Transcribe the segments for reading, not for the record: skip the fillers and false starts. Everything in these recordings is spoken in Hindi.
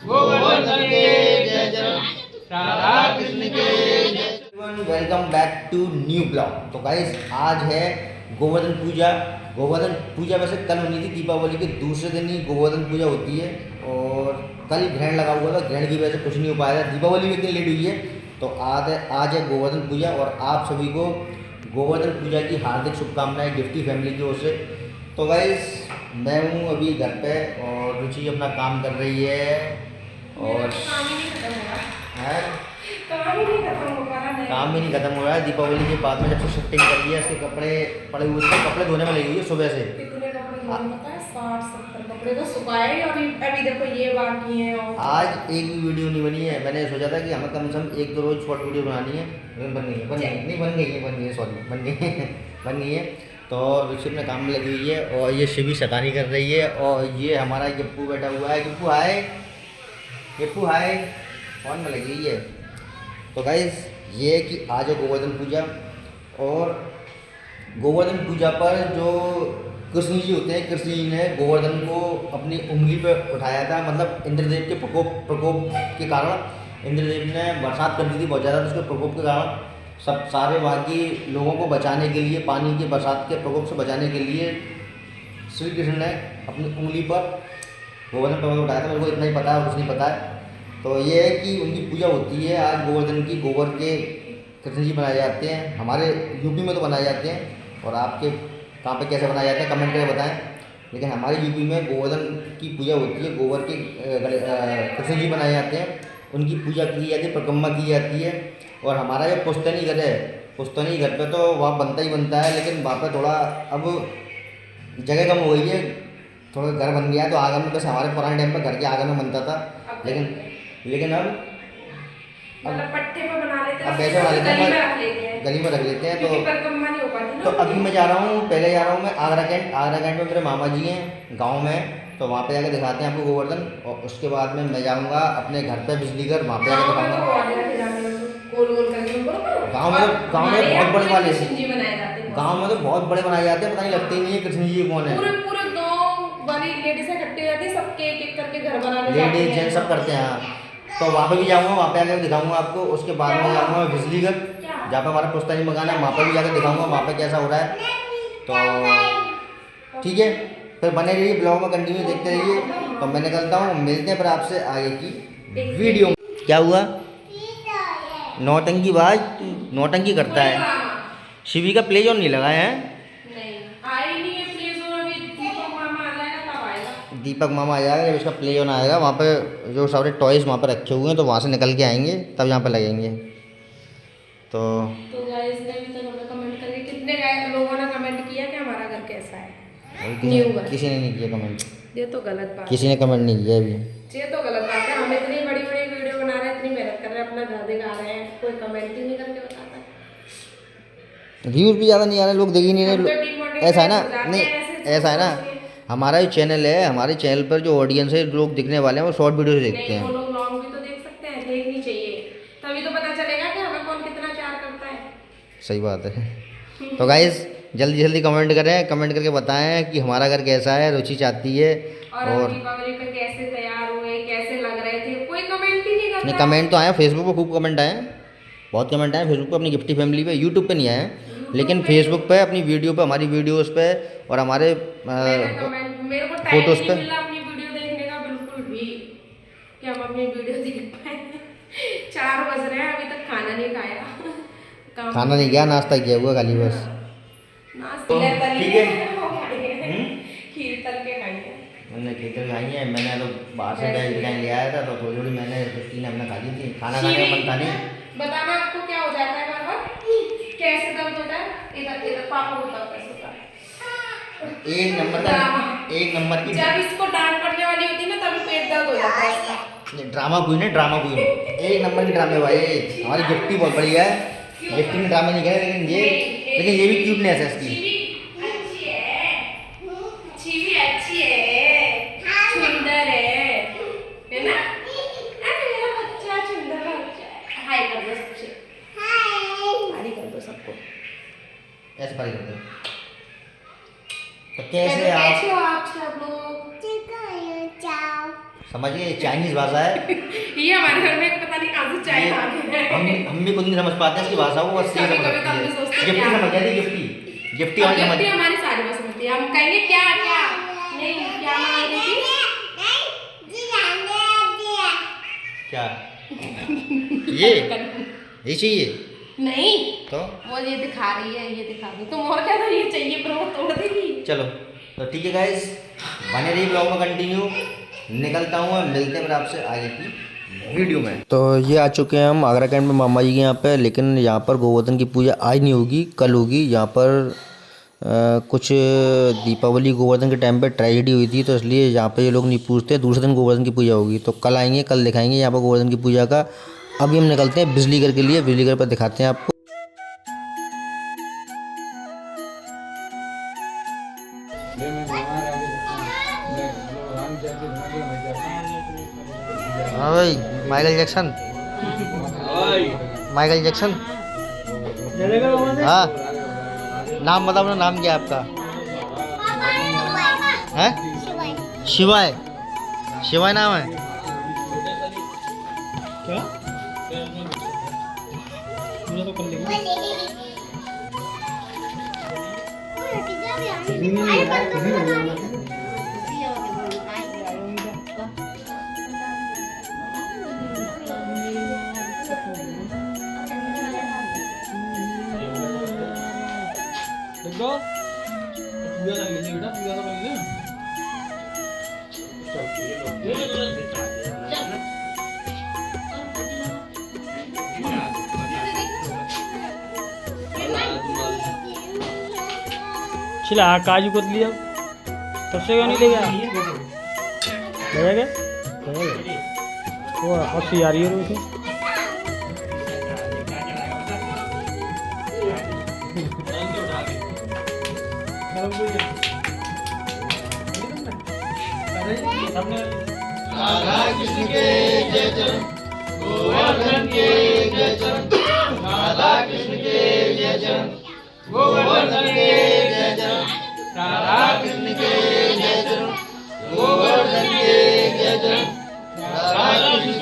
गोवर्धन के जय जय, राधा कृष्ण के जय। Welcome back to new blog. तो गाइस आज है गोवर्धन पूजा। गोवर्धन पूजा वैसे कल होनी थी, दीपावली के दूसरे दिन ही गोवर्धन पूजा होती है और कल ग्रहण लगा हुआ था, ग्रहण की वजह से कुछ नहीं हो पाया था। दीपावली भी इतनी लेट हुई है। तो आज है गोवर्धन पूजा और आप सभी को गोवर्धन पूजा की हार्दिक शुभकामनाएं गिफ्टी फैमिली की ओर से। तो गाइस मैं हूँ अभी घर पे और रुचि अपना काम कर रही है और है काम ही नहीं खत्म हो रहा है। दीपावली के बाद में जब से शिफ्टिंग करी है, इसके कपड़े पड़े हुए थे, कपड़े धोने में लगी हुई है सुबह से। कितने कपड़े धोने पता है? 60-70 कपड़े तो सुखाए और अभी देखो ये बाकी है। और आज एक भी वीडियो नहीं बनी है। मैंने सोचा था कि हमें कम से कम 1-2 रोज शॉर्ट वीडियो बनानी है, लेकिन बन गई है सॉरी बन गई है बन गई है। तो रुचि अपने काम में लगी हुई है और ये शिवी शैतानी कर रही है और ये हमारा गिप्पू बैठा हुआ है। गिप्पू हाय, गिप्पू हाय, फोन में लगी हुई है। तो गाइस ये है कि आज है गोवर्धन पूजा और गोवर्धन पूजा पर जो कृष्ण जी होते हैं, कृष्ण जी ने गोवर्धन को अपनी उंगली पर उठाया था। मतलब इंद्रदेव के प्रकोप के कारण इंद्रदेव ने बरसात कर दी थी बहुत ज़्यादा, तो उसके प्रकोप के कारण सब सारे बाकी लोगों को बचाने के लिए, पानी के बरसात के प्रकोप से बचाने के लिए श्री कृष्ण ने अपनी उंगली पर गोवर्धन पर्वत उठाया था। मेरे को इतना ही पता है, कुछ नहीं पता है। तो ये है कि उनकी पूजा होती है आज गोवर्धन की। गोबर के कृष्ण जी बनाए जाते हैं, हमारे यूपी में तो बनाए जाते हैं और आपके कहाँ पे कैसे बनाए जाते हैं कमेंट करके बताएं। लेकिन हमारे यूपी में गोवर्धन की पूजा होती है, गोबर के कृष्ण जी बनाए जाते हैं, उनकी पूजा की जाती है, परिक्रमा की जाती है। और हमारा जो पुश्तैनी घर है, पुश्तैनी घर पे तो वहाँ बनता ही बनता है, लेकिन वहाँ पर थोड़ा अब जगह कम हो गई है, थोड़ा घर बन गया है। तो आंगन में, बस हमारे पुराने टाइम पर घर के आंगन में बनता था, लेकिन अब मतलब पट्टे पे बना लेते हैं, अब वैसे बना लेते हैं, गली में रख लेते हैं। क्योंकि परिक्रमा नहीं हो पाती ना। तो अभी मैं जा रहा हूँ, पहले जा रहा हूँ मैं आगरा कैंट में मेरे मामा जी हैं गांव में, तो वहाँ पे जाके दिखाते हैं आपको गोवर्धन। और उसके बाद में मैं जाऊँगा अपने घर पे बिजली घर, वहाँ पे जाके दिखाऊंगा। गाँव में बहुत बड़े वाले गाँव में तो बहुत बड़े बनाए जाते हैं, पता नहीं लगते ही नहीं है कृष्ण जी कौन है। पूरे गांव वाली लेडीज इकट्ठी हो जाती है, सबके एक करके घर बनाने जाते हैं, लेडीज जेंट्स सब करते हैं। हाँ तो वहाँ पे भी जाऊँगा, वहाँ पे आकर दिखाऊंगा आपको। उसके बाद में जाऊँगा बिजली घर, जहाँ पे हमारा पुश्तैनी मकान है, वहाँ पे भी जाकर दिखाऊंगा वहाँ पे कैसा हो रहा है। तो ठीक है, फिर बने रहिए ब्लॉग में, कंटिन्यू देखते रहिए। तो मैं निकलता हूँ, मिलते हैं फिर आपसे आगे की वीडियो। क्या हुआ? नौटंकी बाज, नौटंकी करता है। शिवी का प्ले जोन नहीं लगा है? दीपक मामा आ जाएगा, जब इसका प्ले जोन आएगा वहाँ पे जो सारे टॉयज़ वहाँ पे रखे हुए हैं, तो वहाँ से निकल के आएंगे तब यहाँ पे लगेंगे। तो गाइस ने भी तो कमेंट करके कितने लोगों ने कमेंट किया कि हमारा घर कैसा है। किसी ने नहीं किया कमेंट, ये तो गलत बात किसी ने कमेंट नहीं किया अभी। ये तो गलत बात है। हम इतनी बड़ी बड़ी वीडियो बना रहे हैं, इतनी मेहनत कर रहे हैं, अपना घर दिखा रहे हैं, कोई कमेंट ही नहीं करके बताता है। व्यूज़ भी ज़्यादा नहीं आ रहे, लोग देख ही नहीं रहे। ऐसा है ना, नहीं ऐसा है ना, हमारा जो चैनल है, हमारे चैनल पर जो ऑडियंस है, लोग दिखने वाले हैं वो शॉर्ट वीडियो देखते हैं। वो लोग लॉन्ग भी तो देख सकते हैं, देखनी चाहिए, तभी तो पता चलेगा कि हमें कौन कितना प्यार करता है। सही बात है। तो गाइस जल्दी जल्दी कमेंट करें, कमेंट करके बताएं कि हमारा घर कैसा है, रुचि चाहती है। और दीपावली पे कैसे तैयार हुए, कैसे लग रहे थे, कोई कमेंट ही नहीं करता। नहीं, कमेंट तो आए फेसबुक पे, खूब कमेंट आए, बहुत कमेंट आए फेसबुक पे अपनी गिफ्टी फैमिली पे। यूट्यूब पे नहीं आए, लेकिन फेसबुक पे अपनी वीडियो पे, हमारी वीडियोस पे और हमारे फोटोज पे। अपनी वीडियो देखने का बिल्कुल भी कि हम अपनी वीडियो देख पाए। 4 बज रहे हैं, अभी तक खाना नहीं खाया। खाना नहीं किया, नाश्ता किया हुआ खाली बस। ठीक है, खीर तल के खाई है। मैंने खीर तल खाई है। मैंने तो बाहर से डिजाइन ले आया था, तो थोड़ी थोड़ी मैंने 3 हमने खा ली थी। खाना खाने का मन था नहीं। बताना आपको क्या हो जाता है बार बार, कैसे दर्द होता है? इधर इधर पापा को बताओ कैसे होता है। एक नंबर की जब इसको डांट पड़ने वाली होती है ना, तभी पेट दर्द हो जाता है इसका। ड्रामा क्वीन है, ड्रामा क्वीन, एक नंबर की ड्रामे भाई। हमारी गिफ्टी बहुत बढ़िया है, गिफ्टी में ड्रामे नहीं कह, लेकिन ये भी क्यूटनेस है इसकी। अच्छी है, सुंदर है ना? अरे मेरा बच्चा सुंदर बच्चा है। हाय कर दो सबसे, हाय कर दो सबको, ऐसे पारी करते हैं। तो कैसे हो आप सब लोग? समझिए ये चाइनीज भाषा है। ये हमारे घर में पता नहीं कहाँ से चाय आ गई है। हम भी कुछ नहीं समझ पाते हैं इसकी भाषा को, बस ये समझ कभी-कभी तो हम भी सकती सोचते है। हैं गिफ्टी क्या? समझ जाती, गिफ्टी गिफ्टी हमारी समझ। गिफ्टी हमारी सारी बस होती है। हम कहेंगे क्या क्या नहीं क्या मांग रही थी क्या ये चाहिए नहीं तो वो ये दिखा रही है, ये दिखा दो तुम और क्या था, ये चाहिए पर वो तोड़ देगी। चलो तो ठीक है गाइस, बने रही ब्लॉग में कंटिन्यू। निकलता हूँ मैं, मिलते हैं फिर आपसे आगे की वीडियो में। तो ये आ चुके हैं हम आगरा कैंट में मामा जी के यहाँ पे, लेकिन यहाँ पर गोवर्धन की पूजा आज नहीं होगी, कल होगी। यहाँ पर कुछ दीपावली गोवर्धन के टाइम पे ट्रेजेडी हुई थी, तो इसलिए यहाँ पे ये लोग नहीं पूछते। दूसरे दिन गोवर्धन की पूजा होगी, तो कल आएंगे, कल दिखाएंगे यहाँ पर गोवर्धन की पूजा का। अभी हम निकलते हैं बिजली घर के लिए, बिजली घर पर दिखाते हैं आपको। हाँ भाई, माइकल जैक्सन, माइकल जैक्सन। हाँ नाम बताओ ना, नाम क्या है आपका? है शिवाय, शिवाय नाम है क्या? छिला काजू को लिया सबसे क्यों नहीं ले गया? ले गया वो अस्सी आ रही है रोज। राधा कृष्ण के जय जय, गोवर्धन के जय जय, राधा कृष्ण के जय जय, गोवर्धन के जय जय, राधा कृष्ण के जय जय, गोवर्धन के जय जय, राधा कृष्ण के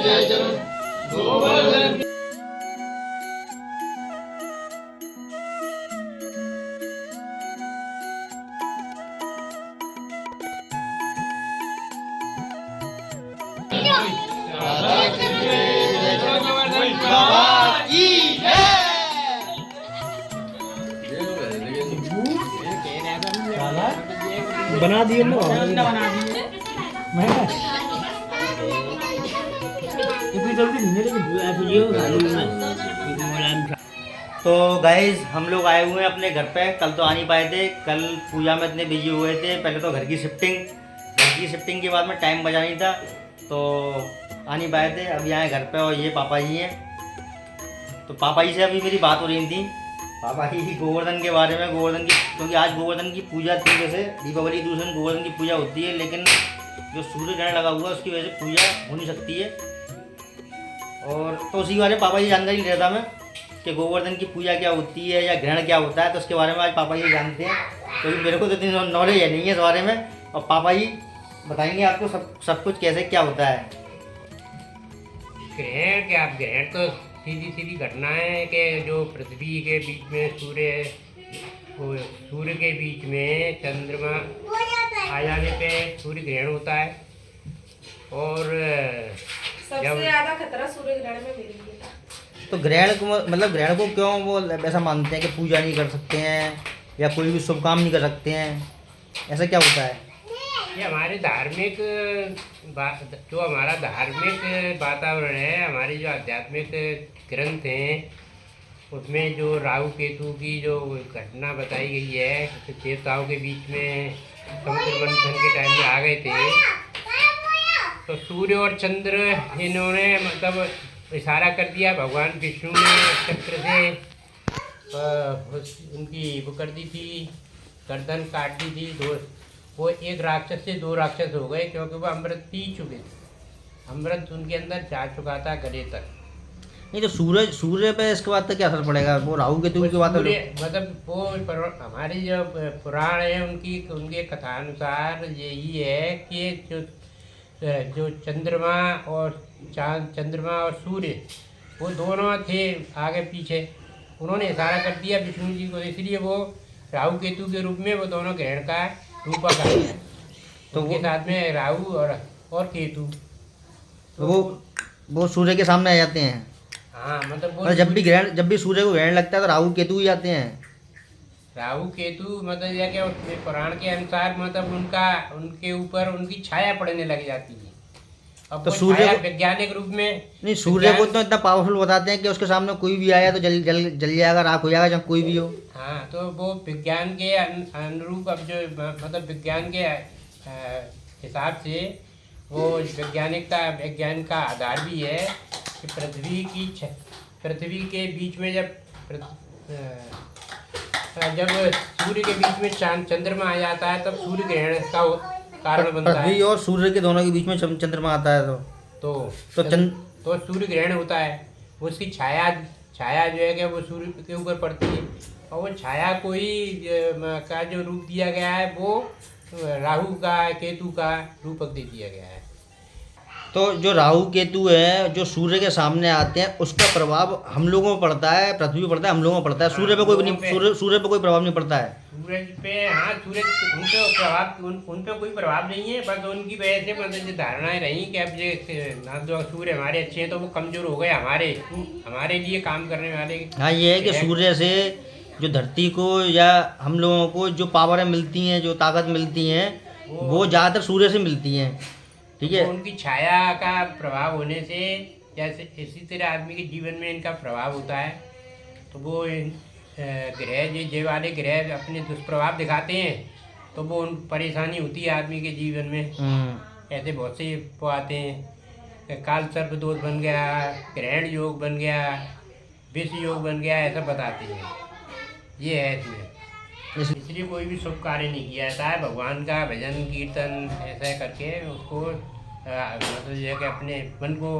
जय जय, गोवर्धन। बना दिए ना, बना दिए मैं इतनी जल्दी नहीं, लेकिन तो गाइज हम लोग आए हुए हैं अपने घर पे। कल तो आ नहीं पाए थे, कल पूजा में इतने बिजी हुए थे। पहले तो घर की शिफ्टिंग के बाद में टाइम बचा नहीं था, तो आ नहीं पाए थे। अभी आए घर पे और ये पापा जी हैं। तो पापा जी से अभी मेरी बात हो रही थी, पापा जी गोवर्धन के बारे में, गोवर्धन की, क्योंकि आज गोवर्धन की पूजा थी। वैसे दीपावली दूसरे दिन गोवर्धन की पूजा होती है, लेकिन जो सूर्य ग्रहण लगा हुआ है उसकी वजह से पूजा हो नहीं सकती है। और तो उसी के बारे में पापा जी जानकारी ले रहा था मैं कि गोवर्धन की पूजा क्या होती है या ग्रहण क्या होता है, तो उसके बारे में आज पापा जी जानते हैं, क्योंकि मेरे को तो इतनी नॉलेज है नहीं है इस बारे में। और पापा जी बताएंगे आपको सब कुछ कैसे क्या होता है। ग्रहण क्या, ग्रहण तो सीधी घटना है कि जो पृथ्वी के बीच में सूर्य के बीच में चंद्रमा आ जाने पे सूर्य ग्रहण होता है। और सबसे ज्यादा खतरा सूर्य ग्रहण में मिल गया। तो ग्रहण को मतलब ग्रहण को क्यों वो ऐसा मानते हैं कि पूजा नहीं कर सकते हैं या कोई भी शुभ काम नहीं कर सकते हैं, ऐसा क्या होता है? ये हमारे धार्मिक जो हमारा धार्मिक वातावरण है, हमारे जो आध्यात्मिक ग्रंथ हैं, उसमें जो राहु केतु की जो घटना बताई गई है, देवताओं के बीच में समुद्र मंथन के टाइम में आ गए थे, तो सूर्य और चंद्र इन्होंने मतलब इशारा कर दिया। भगवान विष्णु ने चक्र से उनकी वो कर दी थी, गर्दन काट दी थी। वो एक राक्षस से दो राक्षस हो गए, क्योंकि वो अमृत पी चुके थे। अमृत उनके अंदर जा चुका था गले तक। नहीं तो सूर्य पे इसके बाद तक क्या असर पड़ेगा? वो राहु केतु की बात है, मतलब वो हमारी जो पुराण है उनके कथानुसार यही है कि जो जो चंद्रमा और चांद, चंद्रमा और सूर्य, वो दोनों थे आगे पीछे। उन्होंने इशारा कर दिया विष्णु जी को, इसलिए वो राहु केतु के रूप में वो दोनों ग्रहण का रूपक आ गया। तो उनके साथ में राहु और केतु, तो वो सूर्य के सामने आ जाते हैं। हाँ मतलब वो और जब भी सूर्य को ग्रहण लगता है तो राहु केतु ही आते हैं। राहु केतु मतलब यह क्या, उसमें पुराण के अनुसार मतलब उनके ऊपर उनकी छाया पड़ने लग जाती है। अब तो वो सूर्य छाया को- वैज्ञानिक रूप में नहीं, सूर्य को तो इतना पावरफुल बताते हैं कि उसके सामने कोई भी आया तो जल जाएगा, राख हो जाएगा, चाहे कोई भी हो। हाँ, तो वो विज्ञान के अनुरूप, अब जो मतलब विज्ञान के हिसाब से वो विज्ञान का आधार भी है कि पृथ्वी के बीच में जब सूर्य के बीच में चंद्रमा आ जाता है तब सूर्य ग्रहण का कारण बनता है। पृथ्वी और सूर्य के दोनों के बीच में चंद्रमा आता है तो सूर्य ग्रहण होता है। उसकी छाया जो है कि वो सूर्य के ऊपर पड़ती है, और वो छाया को ही का जो रूप दिया गया है वो राहु का केतु का रूपक दे दिया गया है। तो जो राहु केतु है जो सूर्य के सामने आते हैं उसका प्रभाव हम लोगों पर पड़ता है, पृथ्वी पर पड़ता है, हम लोगों पर पड़ता है। सूर्य पे कोई नहीं, सूर्य पे कोई प्रभाव नहीं पड़ता है। सूरज पे, हाँ, सूरज उन पे कोई प्रभाव नहीं है। बस उनकी वजह से मतलब धारणाएं रही कि अब ये ना तो सूर्य हमारे अच्छे हैं तो वो कमजोर हो गए हमारे लिए काम करने वाले। हाँ, ये है कि सूर्य से जो धरती को या हम लोगों को जो पावरें मिलती हैं, जो ताकत मिलती हैं, वो ज़्यादातर सूर्य से मिलती हैं। ठीक है, उनकी छाया का प्रभाव होने से, जैसे इसी तरह आदमी के जीवन में इनका प्रभाव होता है। तो वो ग्रह ये वाले ग्रह अपने दुष्प्रभाव दिखाते हैं तो वो परेशानी होती है आदमी के जीवन में। ऐसे बहुत से वो आते हैं, काल सर्प दोष बन गया, ग्रहण योग बन गया, विष योग बन गया, ऐसा बताते हैं। ये है इसमें, इसलिए कोई भी शुभ कार्य नहीं किया जाता है। भगवान का भजन कीर्तन ऐसा करके उसको मतलब जो है कि अपने मन को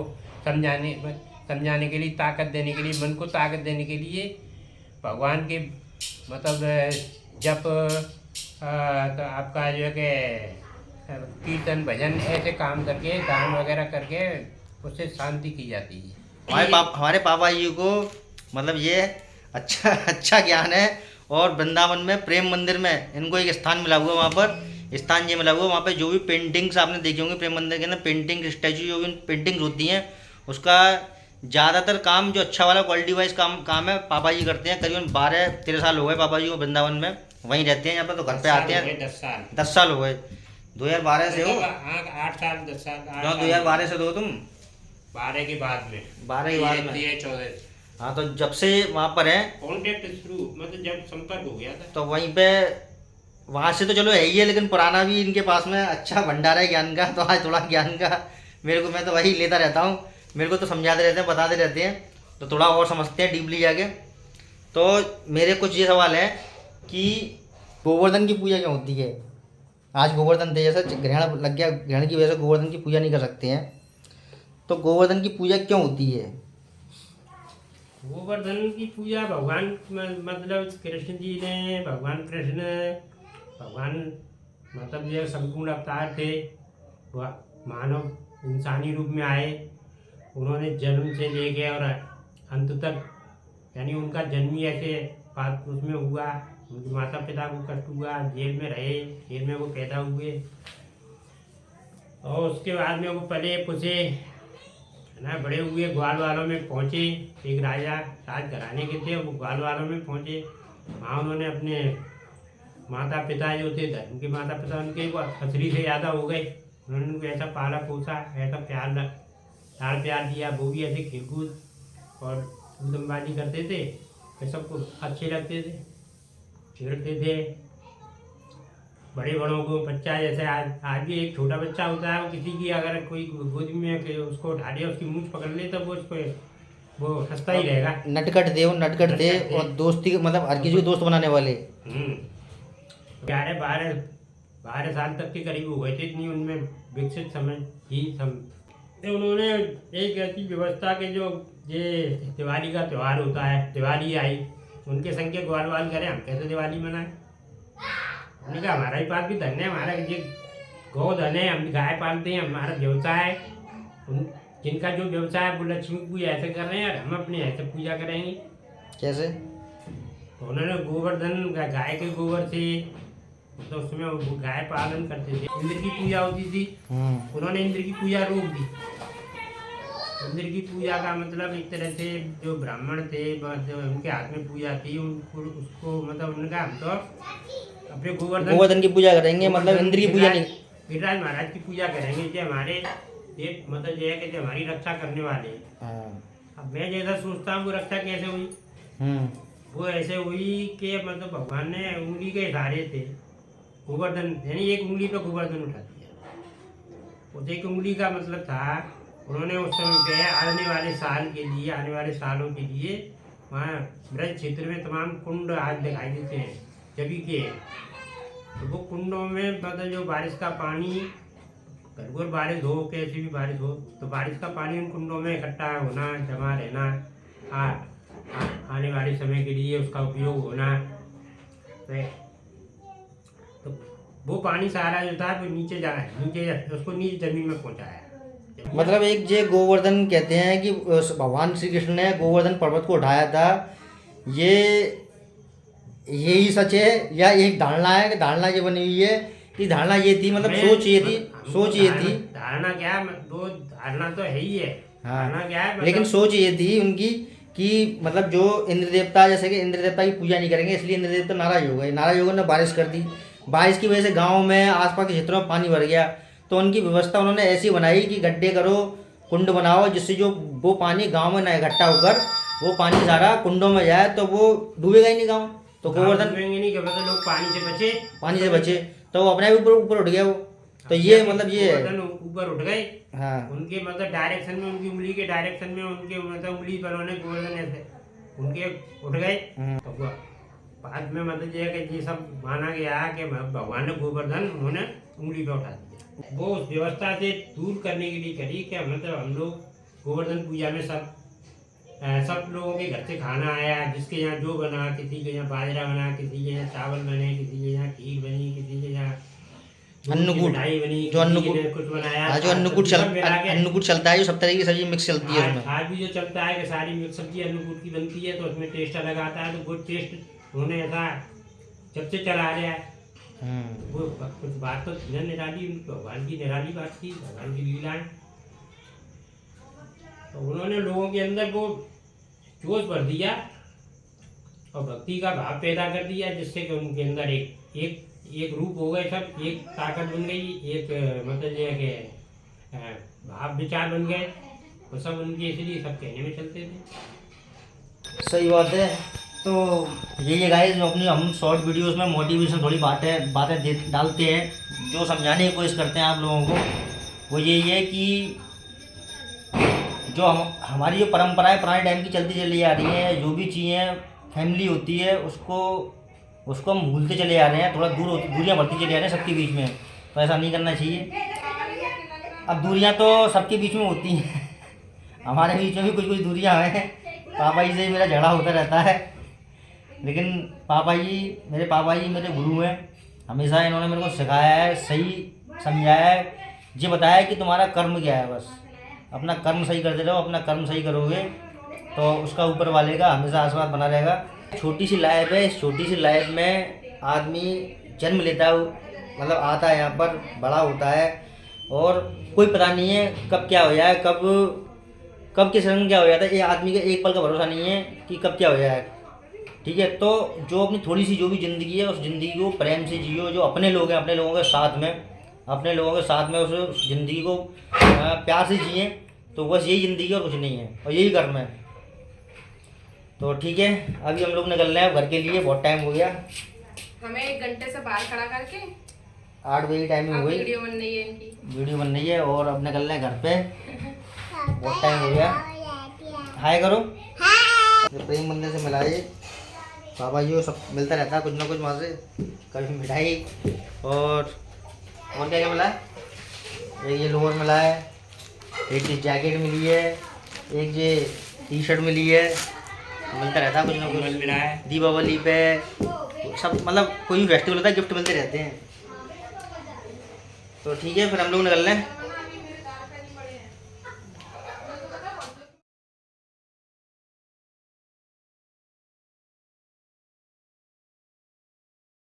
समझाने के लिए, ताकत देने के लिए, मन को ताकत देने के लिए भगवान के मतलब जप, तो आपका जो है कि कीर्तन भजन ऐसे काम करके, दान वगैरह करके उससे शांति की जाती है। हमारे पापा जी को मतलब ये अच्छा ज्ञान है। और वृंदावन में प्रेम मंदिर में इनको एक स्थान मिला हुआ, वहाँ पर स्थान ये मिला हुआ, वहाँ पे जो भी पेंटिंग्स आपने देखी होंगी प्रेम मंदिर के अंदर, पेंटिंग स्टैचू जो भी पेंटिंग्स होती हैं, उसका ज़्यादातर काम जो अच्छा वाला क्वालिटी वाइज काम है पापा जी करते हैं। करीबन 12-13 साल हो गए पापा जी को वृंदावन में वहीं रहते हैं। यहाँ पर तो घर पे आते हैं 10 साल हो गए। 2012 से हो? 8 साल 10 साल। 2012 से हो तुम? 12 के बाद में 14 हाँ, तो जब से वहाँ पर है कॉन्टेक्ट शुरू, मतलब जब संपर्क हो गया था तो वहीं पे, वहाँ से तो चलो है ही है, लेकिन पुराना भी इनके पास में अच्छा भंडार है ज्ञान का। तो आज थोड़ा ज्ञान का मैं तो वही लेता रहता हूँ। मेरे को तो समझाते रहते हैं, बताते रहते हैं, तो थोड़ा और समझते हैं डीपली जाके। तो मेरे कुछ ये सवाल है कि गोवर्धन की पूजा क्यों होती है? आज गोवर्धन थे, जैसा ग्रहण लग गया, ग्रहण की वजह से गोवर्धन की पूजा नहीं कर सकते हैं, तो गोवर्धन की पूजा क्यों होती है? गोवर्धन की पूजा भगवान मतलब कृष्ण जी ने, भगवान मतलब ये संपूर्ण अवतार थे, मानव इंसानी रूप में आए। उन्होंने जन्म से लेके और अंत तक, यानी उनका जन्म ही ऐसे बात उसमें हुआ, उनके माता पिता को कष्ट हुआ, जेल में रहे, जेल में वो पैदा हुए, और उसके बाद में वो पले पुसे ना बड़े हुए, ग्वाल वालों में पहुँचे। एक राज घराने के थे, वो ग्वाल वालों में पहुँचे। वहाँ उन्होंने अपने माता पिता जो थे, धर्म के माता पिता, उनके वो खसरी से ज़्यादा हो गए। उन्होंने उनको ऐसा पाला पोसा, ऐसा प्यार दिया। वो भी ऐसे खेलकूद और कूदमबाजी करते थे, वे सबको अच्छे लगते थे, छेड़ते थे बड़े बड़ों को। बच्चा जैसे आज भी एक छोटा बच्चा होता है, वो किसी की अगर कोई गोद में उसको उठा लिया, उसकी मूंछ पकड़ ले, तब वो हंसता ही रहेगा। नटखट थे और दोस्ती, मतलब हर किसी को दोस्त बनाने वाले। 12 साल तक के करीब हो गए थे, इतनी उनमें विकसित समझ ही उन्होंने एक ऐसी व्यवस्था के जो ये दिवाली का त्यौहार होता है, दिवाली आई, उनके संग के ग्वाल वाल करें, हम कैसे दिवाली मनाएं? उन्होंने कहा हमारा ही पास भी धन्य है, हमारा ये गोधन है, हम गाय पालते हैं, हमारा व्यवसाय है। जिनका जो व्यवसाय है वो लक्ष्मी की पूजा ऐसे कर रहे हैं और हम अपने ऐसे पूजा करेंगे। कैसे? तो उन्होंने गोवर्धन गाय के गोबर से, तो उसमें वो गाय पालन करते थे। इंद्र की पूजा होती थी, उन्होंने इंद्र की पूजा रोक दी। इंद्र की पूजा का मतलब एक तरह से जो ब्राह्मण थे, जो उनके हाथ में पूजा थी, उनको उसको मतलब उन्होंने कहा हम तो अपने गोवर्धन की पूजा करेंगे, मतलब इंद्र की पूजा नहीं। गिरिराज महाराज की पूजा करेंगे जो हमारे ये मतलब ये है कि जो हमारी रक्षा करने वाले हैं। हाँ। अब मैं जैसा सोचता हूँ वो रक्षा कैसे हुई, वो ऐसे हुई कि मतलब भगवान ने उंगली के इशारे से गोवर्धन, यानी एक उंगली पे गोवर्धन उठा दिया। उस एक उंगली का मतलब था उन्होंने उस समय पे आने वाले साल के लिए, आने वाले सालों के लिए वहाँ ब्रज क्षेत्र में तमाम कुंड आज दिखाई देते हैं जबी के। तो वो कुंडों में मतलब जो बारिश का पानी, घरघर बारिश हो, कैसी भी बारिश हो, तो बारिश का पानी उन कुंडों में इकट्ठा होना, जमा रहना, आने वाले समय के लिए उसका उपयोग होना। तो वो पानी सारा जो था वो नीचे उसको नीचे जमीन में पहुंचाया। मतलब एक जे गोवर्धन कहते हैं कि भगवान श्री कृष्ण ने गोवर्धन पर्वत को उठाया था, यही सच है या एक धारणा है कि धारणा ये बनी हुई है कि धारणा ये थी, मतलब सोच ये थी, सोच ये थी। धारणा क्या है, दो धारणा तो है ही है। हाँ, धारणा क्या है मतलब, लेकिन सोच ये थी उनकी कि मतलब जो इंद्र देवता, जैसे कि इंद्र देवता की पूजा नहीं करेंगे इसलिए इंद्र देवता नाराज हो गए। नाराज हो गए, ने बारिश कर दी। बारिश की वजह से गाँव में आसपास के क्षेत्रों में पानी भर गया। तो उनकी व्यवस्था उन्होंने ऐसी बनाई कि गड्ढे करो, कुंड बनाओ, जिससे जो वो पानी गांव में ना इकट्ठा होकर वो पानी सारा कुंडों में जाए, तो वो डूबेगा ही नहीं गांव। तो गोवर्धन नहीं कि मतलब लोग पानी से बचे, तो वो अपने ऊपर उठ गया वो। तो ये मतलब ये ऊपर उठ गए। हाँ, उनके मतलब डायरेक्शन में, उनकी उंगली के डायरेक्शन में, उनके मतलब उंगली पर उन्होंने गोवर्धन ऐसे उनके उठ गए। तो बाद में मतलब ये है कि ये सब माना गया कि भगवान ने गोवर्धन उन्होंने उंगली पे उठा दिया। वो उस व्यवस्था से दूर करने के लिए करी कि मतलब हम लोग गोवर्धन पूजा में सब लोगों के घर से खाना आया, जिसके यहाँ जो बना, किसी के यहाँ बाजरा बना, किसी के यहाँ चावल बने, किसी के यहाँ खीर बनी, किसी के यहाँ अन्नकूट बनी, जो अन्नकूट कुछ बनाया। जो अन्नकूट चलता है, जो सब तरह की सब्जी मिक्स चलती है उसमें। आज भी जो चलता है कि सारी मिक्स सब्जी अन्नकूट की बनती है, तो उसमें टेस्ट अलग आता है। तो वो टेस्ट उन्होंने ऐसा जब से चला रहा है। वो कुछ बात तो निराली, भगवान की निराली बात थी, भगवान की लीलाएं। तो उन्होंने लोगों के अंदर वो जोश भर दिया और भक्ति का भाव पैदा कर दिया, जिससे कि उनके अंदर एक रूप हो गए, सब एक ताकत बन गई, एक मतलब ये कि भाव विचार बन गए। वो सब उनके इसलिए सब कहने में चलते थे। सही बात है। तो यही है गाइस, जो अपनी हम शॉर्ट वीडियोस में मोटिवेशन थोड़ी बातें डालते हैं, जो समझाने की कोशिश करते हैं आप लोगों को, वो यही है कि जो हमारी जो परंपराएं पुराने टाइम की चलती चली आ रही हैं, जो भी चीज़ें फैमिली होती है उसको हम भूलते चले आ रहे हैं, थोड़ा दूरियां बढ़ती चली आ रही हैं सबके बीच में। तो ऐसा नहीं करना चाहिए। अब दूरियां तो सबके बीच में होती हैं, हमारे बीच में भी कुछ दूरियां हैं। पापा जी से मेरा झगड़ा होता रहता है, लेकिन मेरे पापा जी मेरे गुरु हैं। हमेशा इन्होंने मेरे को सिखाया है, सही समझाया है, ये बताया है कि तुम्हारा कर्म क्या है। बस अपना कर्म सही करते रहो, अपना कर्म सही करोगे तो उसका ऊपर वाले का हमेशा आशीर्वाद बना रहेगा। छोटी सी लाइफ है, इस छोटी सी लाइफ में आदमी जन्म लेता है, मतलब आता है यहाँ पर, बड़ा होता है, और कोई पता नहीं है कब क्या हो जाए, कब किस रंग क्या हो जाता है। ये आदमी का एक पल का भरोसा नहीं है कि कब क्या हो जाए। ठीक है, तो जो अपनी थोड़ी सी जो भी ज़िंदगी है, उस ज़िंदगी को प्रेम से जियो। जो अपने लोग हैं, अपने लोगों के साथ में उस ज़िंदगी को प्यार से जिए। तो बस यही ज़िंदगी और कुछ नहीं है, और यही कर्म है। तो ठीक है, अभी हम लोग निकल रहे हैं घर के लिए, बहुत टाइम हो गया। हमें 1 घंटे से बाहर खड़ा करके 8 बजे की टाइमिंग हो गई, वीडियो बन रही है इनकी, वीडियो बन रही है, और अब निकल रहे हैं घर पे, बहुत टाइम हो गया। हाय करो। प्रेम मंदिर से मिलाए पापा जी, सब मिलता रहता है कुछ ना कुछ वहाँ से, कभी मिठाई और क्या क्या मिला है। एक ये लोअर मिला है, एक ये जैकेट मिली है, एक ये टी शर्ट मिली है, मिलता रहता है कुछ ना कुछ मिला है। दीपावली पे सब, मतलब कोई भी फेस्टिवल होता है गिफ्ट मिलते रहते हैं। तो ठीक है, फिर हम लोग निकल रहे हैं।